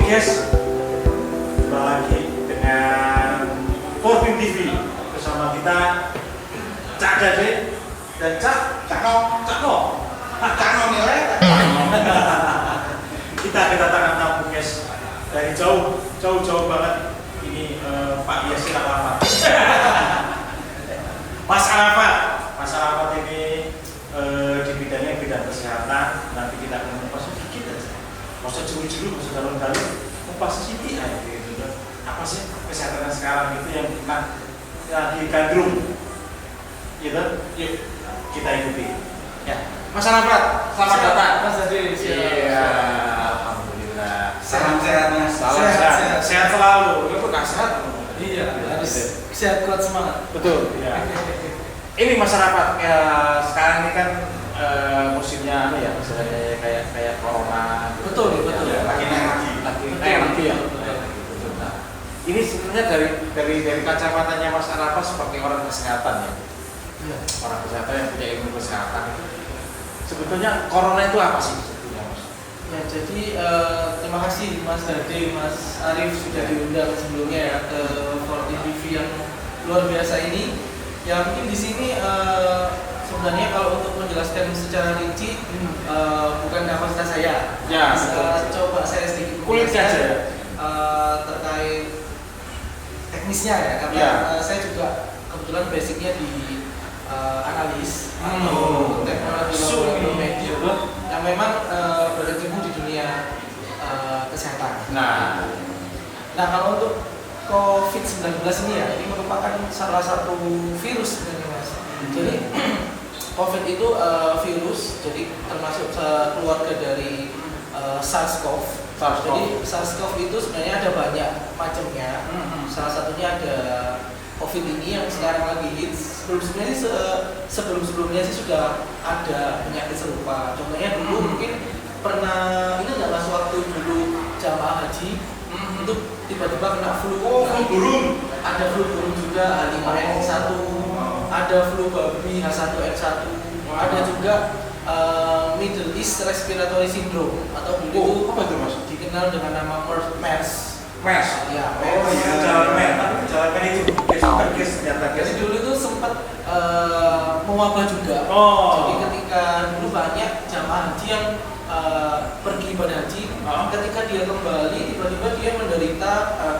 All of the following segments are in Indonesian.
guys, jumpa lagi dengan 14 TV bersama kita Cak Dade dan Cak No nilai. Kita kedatangan tamu guys dari jauh banget. Ini Pak Yasin Arafat. Mas Arafat ini di bidang kesehatan. Nanti kita akan mengupas sedikit aja. Masa juru-juru, masa dalam-dalam mengupas sedikit aja gitu. Apa sih kesehatan sekarang itu yang kita lagi gandrung gitu? Yuk kita ikuti ya. Mas Arafat, selamat datang. Mas Adi. Iya, alhamdulillah. Salam sehat Mas. Salam sehat selalu. Itu nggak sehat? Iya, harus sehat kuat semangat. Betul. Ya. Ini Mas Arafat, ya sekarang ini kan musimnya ya, misalnya kayak corona. Betul. Ya, lagi naik ya. Nah, ini sebenarnya dari kacamatanya Mas Arafat sebagai orang kesehatan ya. Iya. Orang kesehatan yang punya ilmu kesehatan itu. Sebetulnya corona itu apa sih sebetulnya Mas? Ya, jadi terima kasih Mas Dade, Mas Arif sudah diundang sebelumnya ya ke 14 TV yang luar biasa ini. Ya mungkin di sini sebenarnya kalau untuk menjelaskan secara rinci bukan kapasitas saya. Ya, coba saya sedikit kulit saja terkait teknisnya ya, karena saya juga kebetulan basicnya di analis atau teknologi media yang memang berkecimpung di dunia kesehatan. Nah kalau untuk COVID-19 ini ya, ini merupakan salah satu virus sebenarnya Mas. Jadi COVID itu virus, jadi termasuk keluarga dari SARS-CoV. Jadi SARS-CoV itu sebenarnya ada banyak macamnya. Salah satunya ada COVID ini yang sekarang lagi hits. Sebelum-sebelumnya sih sudah ada penyakit serupa. Contohnya dulu mungkin pernah ini nggak Mas, waktu dulu jamaah haji itu tiba-tiba kena flu. Flu burung. Ada flu burung juga H5N1, ada flu babi H1N1, ada juga Middle East Respiratory Syndrome atau dulu apa itu Mas? dikenal dengan nama MERS. MERS. Ya, Jalan itu ternyata. Jadi dulu itu sempat mewabah juga. Jadi ketika dulu banyak jamaah haji yang pergi ibadah haji, ketika dia kembali tiba-tiba dia menderita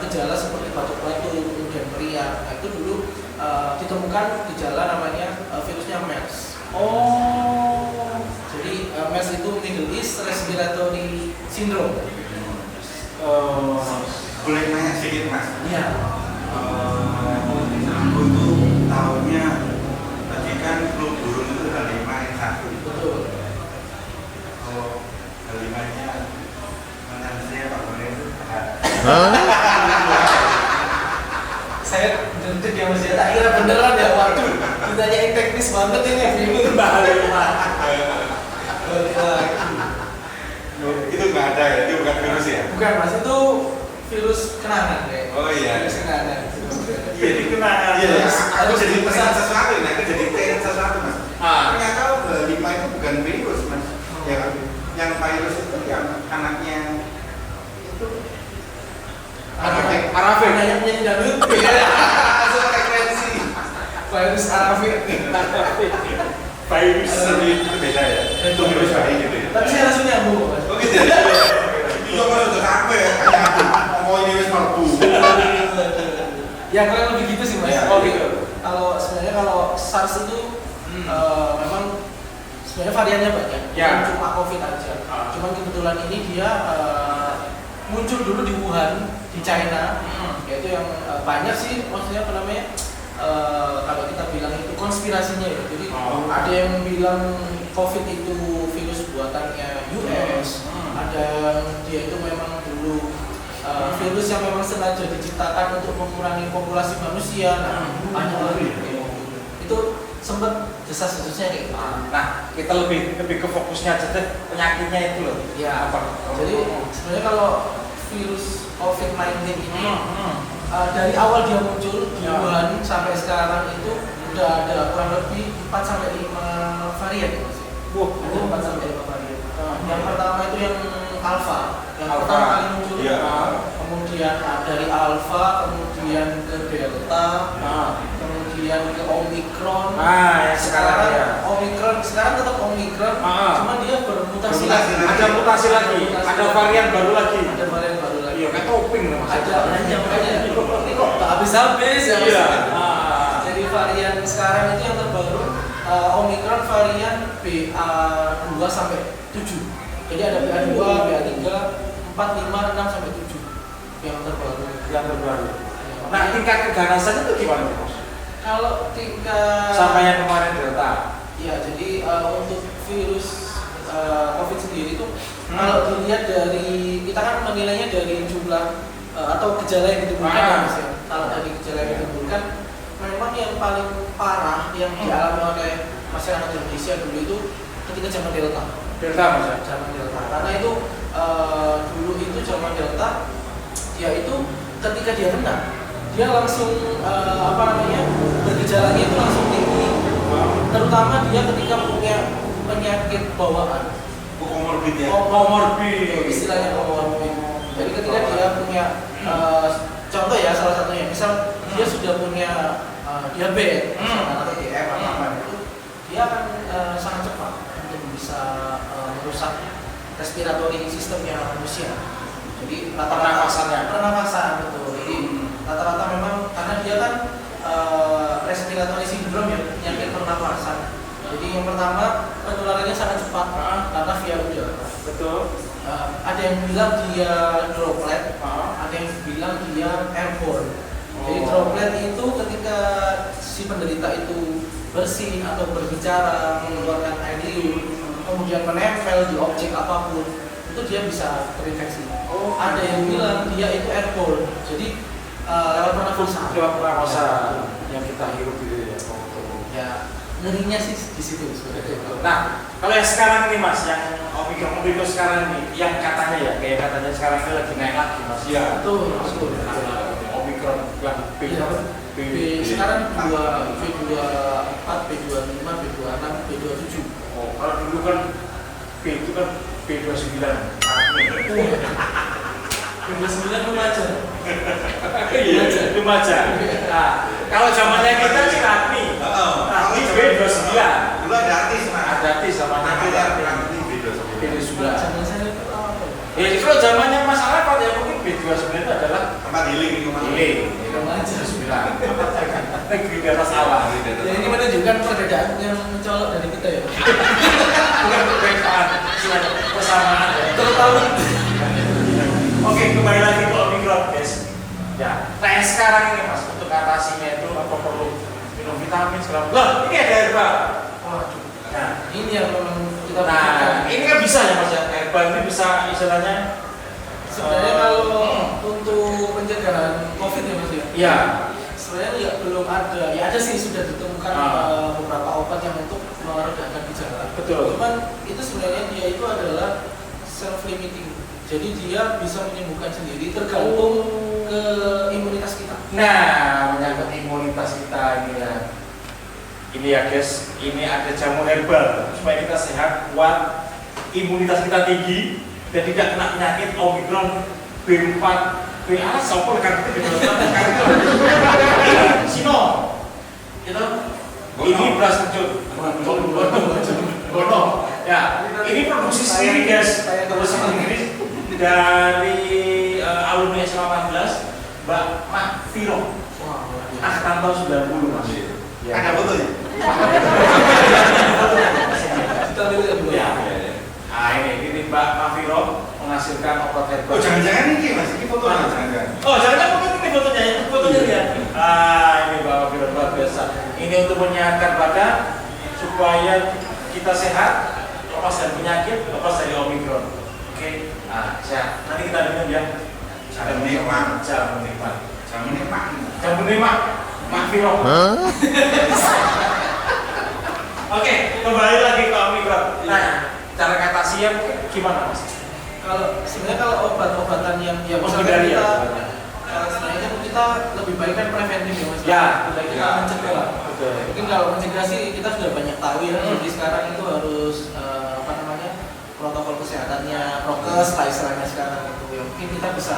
gejala seperti batuk-batuk, kemudian meriang. Nah itu dulu ditemukan gejala namanya virusnya MERS. Jadi MERS itu Middle East Respiratory Syndrome. Boleh nanya sedikit Mas? Iya. Untuk tahunnya tadi kan flu burung itu H5N1. Betul. Kalau H5-nya menurut saya Pak Boleh itu Saya dendek ya Mas ya, tak kira beneran ya. Waduh, ditanyain teknis banget ini, bingung itu nggak ada ya, itu bukan virus ya? Bukan Mas, itu virus kenangan kayak. Oh iya. Virus kenangan. Iya dikenal. Iya, aku Harus jadi dipesan. pesan sesuatu, nah aku jadi teringat sesuatu Mas. Ternyata H5 itu bukan virus Mas. Ya kan? Yang virus itu yang anaknya itu Arafin yang nyanyi dangdut. Langsung frekuensi. Virus Arafin. Virus itu beda ya. Itu virus bayi gitu ya. Tapi saya langsung nyambung Mas. Oke, jadi itu kan udah sampai ya. Mau ini wis marbu. Ya kurang lebih gitu sih Mas. Ya, gitu. Kalau sebenarnya kalau SARS itu memang sebenarnya variannya banyak. Ya. Bukan cuma COVID aja. Cuman kebetulan ini dia muncul dulu di Wuhan, di China. Yaitu yang banyak sih maksudnya apa namanya? Kalau kita bilang itu konspirasinya ya. Jadi ada yang bilang COVID itu virus buatannya US, ada yang dia itu memang dulu virus yang memang sengaja diciptakan untuk mengurangi populasi manusia. Nah, banyak lagi. Itu sempat desas-desusnya kayak gitu. Nah, kita lebih ke fokusnya aja deh, penyakitnya itu loh. Ya, Apa? jadi sebenarnya kalau virus COVID-19 ini dari awal dia muncul di Wuhan sampai sekarang itu udah ada kurang lebih 4 sampai 5 varian. Ada 4 sampai 5 varian. Yang pertama itu yang alpha. yang Alpha. pertama kali muncul. Iya. Kemudian dari Alpha, kemudian ke Delta, kemudian ke Omicron. Yang sekarang ya. Omicron sekarang tetap Omicron, cuma dia bermutasi Bermutasi lagi. lagi. Ada mutasi lagi, ada varian baru lagi. Ada varian baru lagi. Iya, kayak topping loh Mas. Ada hanya makanya ini kok tak habis-habis ya. Mas? Iya. Jadi varian sekarang itu yang terbaru Omicron varian BA2 sampai 7. Jadi ada BA2, BA3, 4, 5, 6 sampai 7 yang terbaru. Yang terbaru. Nah, tingkat keganasannya itu gimana Mas? Kalau tingkat Sama yang kemarin Delta. ya, jadi untuk virus COVID sendiri itu kalau dilihat dari kita kan menilainya dari jumlah atau gejala yang ditimbulkan ya Mas ya. Kalau dari gejala yang ditimbulkan memang yang paling parah yang dialami oleh masyarakat Indonesia dulu itu ketika zaman Delta. Delta Mas ya? Zaman Delta. Karena itu dulu itu zaman Delta dia itu ketika dia kena dia langsung bergejalanya itu langsung tinggi, terutama dia ketika punya penyakit bawaan, Komorbid ya. Komorbid. istilahnya komorbid. Jadi ketika dia punya contoh ya, salah satunya misal dia sudah punya diabetes atau DM apa itu, dia akan sangat cepat untuk bisa merusak respiratory sistemnya manusia. Jadi pernafasan betul. Jadi rata-rata memang karena dia kan respiratory syndrome ya, penyakit pernafasan. Jadi yang pertama penularannya sangat cepat karena via udara. Betul. Ada yang bilang dia droplet, ada yang bilang dia airborne. Jadi droplet itu ketika si penderita itu bersin atau berbicara, mengeluarkan air liur, kemudian menempel di objek apapun, itu dia bisa terinfeksi. Ada yang bilang dia itu airborne, jadi lewat pernafasan. Lewat pernafasan yang kita hirup gitu ya. Ya, ngerinya sih di situ sebenarnya. Nah, kalau yang sekarang ini Mas, yang Omicron sekarang ini, yang katanya ya, kayak katanya sekarang ini lagi naik lagi Mas. Iya. Betul. Omicron yang B Sekarang B24, B25, B26, B27. Oh, kalau dulu kan B itu kan B29. B29 remaja. Iya, remaja. Nah, kalau zamannya kita sih Raffi. Raffi B29. Dulu ada artis Mas. Ada artis namanya Raffi B29. Zaman saya itu apa? Ya, kalau zamannya Mas Arafat ya mungkin B29 itu adalah tempat healing itu Mas. healing. Remaja. B29. Negeri di atas awan. Ya ini menunjukkan perbedaan yang mencolok dari kita ya. Bukan perbedaan, persamaan ya. Terutama Oke, kembali lagi ke Omicron guys. Ya, nah yang sekarang ini Mas, untuk atasinya itu apa perlu minum vitamin segala macam. Loh, ini ada herbal. waduh. Nah, Ini yang memang kita nah butuhkan. ini kan bisa ya Mas ya, herbal ini bisa istilahnya Sebenarnya kalau untuk pencegahan COVID ya Mas ya. Iya. Sebenarnya ya belum ada. Ya ada sih sudah ditemukan beberapa obat yang untuk meredakan gejala. Betul. Cuman itu sebenarnya dia itu adalah self limiting. Jadi dia bisa menyembuhkan sendiri tergantung ke imunitas kita. Nah, menyangkut imunitas kita ini ya. Ini ya guys, ini ada jamu herbal supaya kita sehat, kuat, imunitas kita tinggi dan tidak kena penyakit Omicron B4 BA sopor kan itu Sino. Itu ini beras kencur. Bono. Ya, ini produksi sendiri guys. Produksi sendiri dari alumni SMA 14 Mbak Mak Viro. Angkatan tahun 90 Mas. Ada fotonya? Kita lihat dulu. Ya. Nah ini Mbak Mafiro menghasilkan obat herbal. Oh jangan-jangan ini Mas, ini fotonya jangan-jangan. Oh jangan ini fotonya ya. Ini Mbak Mafiro luar biasa. Ini untuk menyehatkan badan supaya kita sehat, lepas dari penyakit, lepas dari Omicron. Oke. Nah, sehat. Nanti kita minum ya. Jamu nikmat. Jamu nikmat. Jamu nikmat. Jamu nikmat. Mafiro. Oke, kembali lagi ke Omicron. Nah, cara atasinya gimana Mas? Sebenarnya kalau obat-obatan yang menghindari ya. sebenarnya kita lebih baik kan preventif ya Mas. Ya, lebih baik kita mencegah. Betul. Mungkin kalau mencegah sih kita sudah banyak tahu ya. Jadi sekarang itu harus protokol kesehatannya, prokes lah istilahnya sekarang itu. Ya, mungkin kita bisa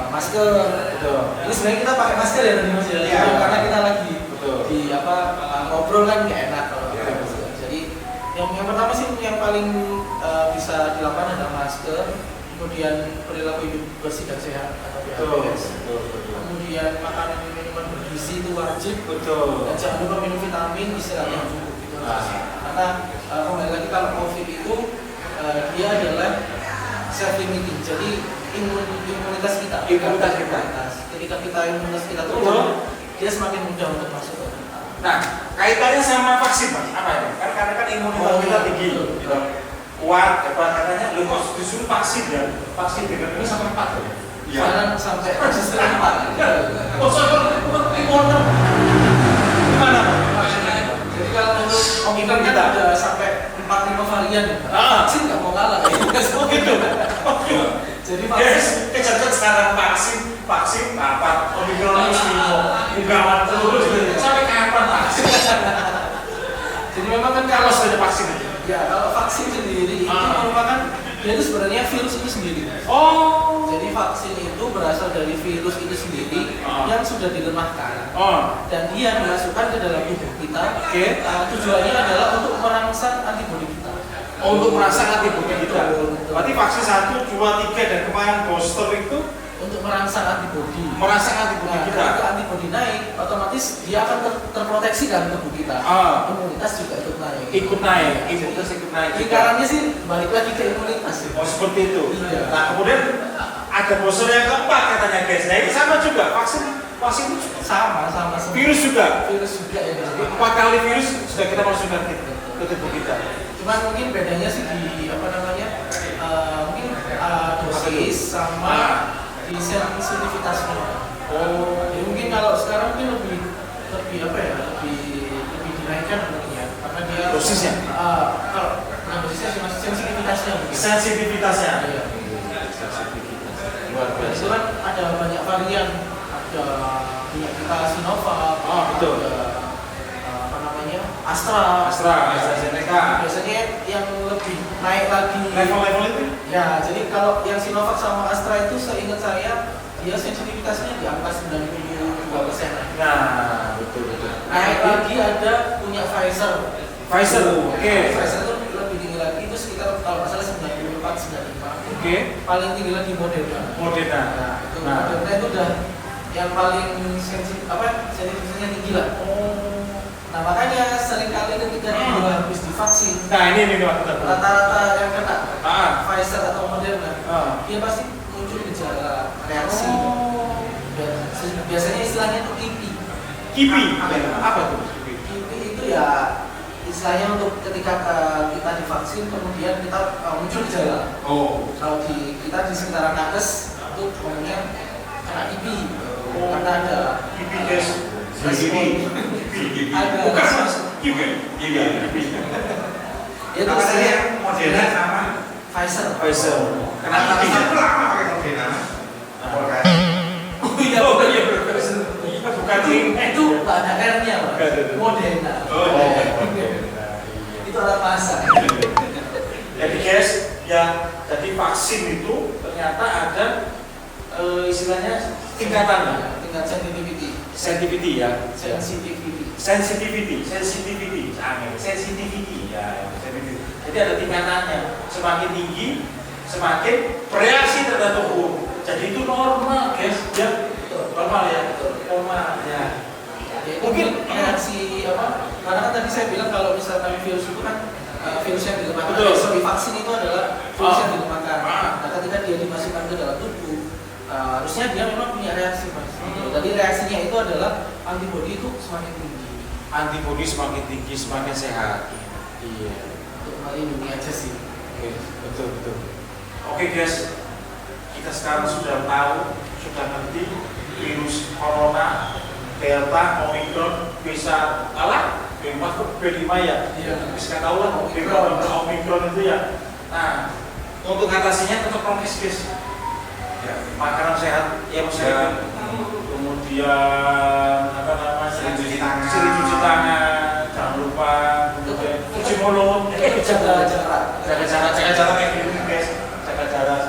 masker. Betul. Ini sebenarnya kita pakai masker ya tadi Mas ya. Iya. Karena kita lagi Betul. di ngobrol kan nggak enak kalau Iya. pakai masker. Jadi yang pertama sih yang paling bisa dilakukan adalah masker, kemudian perilaku hidup bersih dan sehat atau PHBS. Betul. Kemudian makanan dan minuman bergizi itu wajib. Betul. Dan jangan lupa minum vitamin istirahat yang cukup gitu. Karena kembali lagi kalau COVID itu dia adalah self limiting. Jadi imunitas kita. Ketika kita imunitas kita turun, dia semakin mudah untuk masuk ke kita. Nah, kaitannya sama vaksin, Pak. Apa ini? Karena kan imunitas kita tinggi, gitu. Kuat, katanya lu kok disuruh vaksin ya? Vaksin dengan ini sampai 4 ya? Sekarang sampai dosis keempat. Oh, sampai imunitas. Gimana, Pak? Jadi kalau untuk Omikron kan ada sampai 4-5 varian ya. Vaksin nggak mau kalah. Oh gitu. Jadi Yes, kejar-kejar sekarang vaksin apa? Omikron ini unggawan terus sampai kapan vaksin? Jadi memang kan Kalau sudah vaksin aja. ya kalau vaksin sendiri itu merupakan dia itu sebenarnya virus itu sendiri. Oh. Jadi vaksin itu berasal dari virus itu sendiri yang sudah dilemahkan dan dia dimasukkan ke dalam tubuh kita. Oke. Tujuannya adalah untuk merangsang antibodi kita. Oh, untuk merangsang antibodi kita. Betul. Berarti vaksin 1, 2, 3 dan kemarin booster itu Untuk merangsang antibodi. merangsang antibodi Nah, kita. ketika antibodi naik, otomatis dia akan terproteksi dalam tubuh kita. Imunitas juga ikut naik. Imunitas ikut naik. Lingkarannya sih balik lagi ke imunitas. Ya. Oh, seperti itu. Iya. Nah, kemudian ada booster yang keempat katanya, guys. Nah, ini sama juga vaksin itu Sama. virus juga. Virus juga ya. Jadi 4 kali virus sudah kita masukkan ke tubuh kita. Cuman mungkin bedanya sih di mungkin dosis sama di sensitivitasnya. Oh. Jadi mungkin kalau sekarang mungkin lebih dinaikkan mungkin ya, karena dia Dosisnya? Kalau dosisnya sih masih sensitivitasnya mungkin. Sensitivitasnya. Iya. Luar Dan biasa. itu kan ada banyak varian, ada kita Sinovac, betul. ada AstraZeneca. Biasanya yang lebih naik lagi Level-level itu? ya, jadi kalau yang Sinovac sama Astra itu seingat saya dia sensitivitasnya di angka 92%. Nah, betul. Naik lagi ada punya Pfizer. Oke. Pfizer itu lebih tinggi lagi, itu sekitar kalau nggak salah 94-95. Oke. Paling tinggi lagi Moderna. Moderna. Moderna itu udah yang paling sensitivitasnya tinggi lah. Nah makanya seringkali ketika dia habis divaksin, Nah, ini rata-rata yang kena Pfizer atau Moderna, dia pasti muncul gejala reaksi. Dan biasanya istilahnya itu kipi. Apa tuh? kipi itu ya istilahnya untuk ketika kita divaksin kemudian kita muncul gejala. Kalau kita di sekitaran nakes itu ngomongnya kena kipi. Karena ada Kipi, guys. ada Bukan, Mas. Kipi. itu Apa tadi yang Moderna sama Pfizer. kenapa aku lama pakai Moderna? Iya, Bukan itu nggak ada R-nya, Pak. Nggak ada. Moderna. Itu alat masak. Jadi guys, ya jadi vaksin itu ternyata ada istilahnya tingkatannya. Tingkat sensitivity. Sensitivity ya. Sensitivity. Sensitivity ya. Jadi ada tingkatannya. Semakin tinggi, semakin bereaksi terhadap tubuh. Jadi itu normal, guys. Ya, normal ya. Normal ya. Mungkin reaksi karena kan tadi saya bilang kalau misalkan virus itu kan virus yang dilemahkan. Betul. Sorry, vaksin itu adalah virus yang dilemahkan. Nah, ketika dia dimasukkan ke dalam tubuh, harusnya dia memang punya reaksi, Mas. Jadi reaksinya itu adalah antibodi itu semakin tinggi. Antibodi semakin tinggi, semakin sehat. Iya. Untuk melindungi aja sih. Oke, betul. Oke guys, kita sekarang sudah tahu, sudah ngerti virus corona, delta, omikron bisa kalah. B4 ke B5 ya. Iya. Bisa tahu lah omikron itu ya. Nah, untuk atasinya tetap prokes guys. Ya, makanan sehat, ya maksudnya. Kemudian sering cuci tangan, jangan lupa. Kemudian cuci mulut, Jaga jarak. jaga jarak kayak gitu guys, jaga jarak.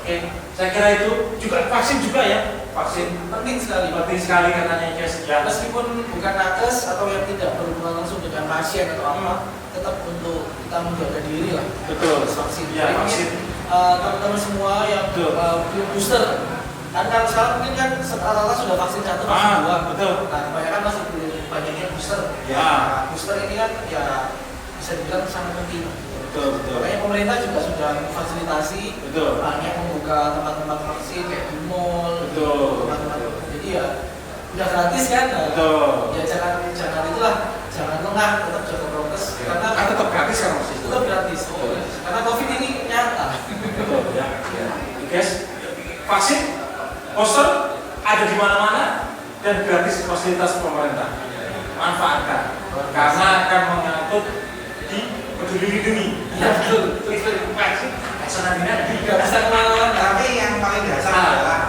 Oke, saya kira itu juga vaksin juga ya, vaksin Penting sekali. penting sekali katanya guys ya. Meskipun bukan nakes atau yang tidak berhubungan langsung dengan pasien atau apa, tetap untuk kita menjaga diri lah. Betul. Vaksin. Ya, Jadi vaksin. teman-teman semua yang Betul. belum booster, kan kalau sekarang mungkin kan rata-rata sudah vaksin 1, vaksin 2. Betul. Nah, kebanyakan masih belum banyaknya booster. Ya. Nah, booster ini kan ya bisa dibilang sangat penting. Betul, betul. Makanya pemerintah juga sudah memfasilitasi Betul. banyak membuka tempat-tempat vaksin kayak di mall, Betul. tempat-tempat. Jadi ya udah gratis kan? Nah, Betul. ya jangan itulah, jangan lengah, tetap jaga prokes karena Kan tetap gratis kan Mas? tetap gratis. Oh, Betul. karena COVID ini nyata. Betul ya. Guys, vaksin, booster ada di mana-mana dan gratis fasilitas pemerintah. Manfaatkan karena akan mengangkut di Peduli Lindungi. Ya betul. Vaksin, vaksin Nggak bisa kemana-mana. Tapi yang paling dasar adalah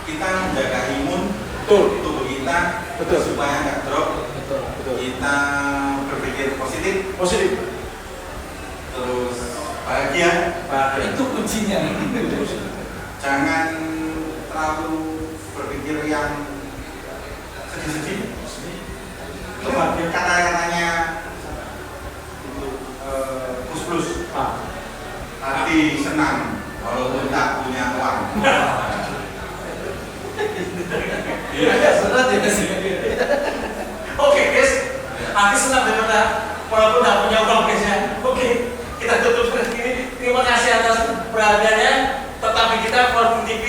kita menjaga imun Betul. tubuh kita Betul. supaya nggak drop. Betul, betul. Kita berpikir positif, Positif. terus bahagia. Itu kuncinya. Jangan terlalu berpikir yang sedih-sedih. Itu kata-katanya plus-plus. Hati senang walaupun tak punya uang. Agak berat ya sih. Oke guys, hati senang daripada walaupun tidak punya uang guys ya. Oke, kita tutup seperti ini. Terima kasih atas perhatiannya. Tetap di kita Forum TV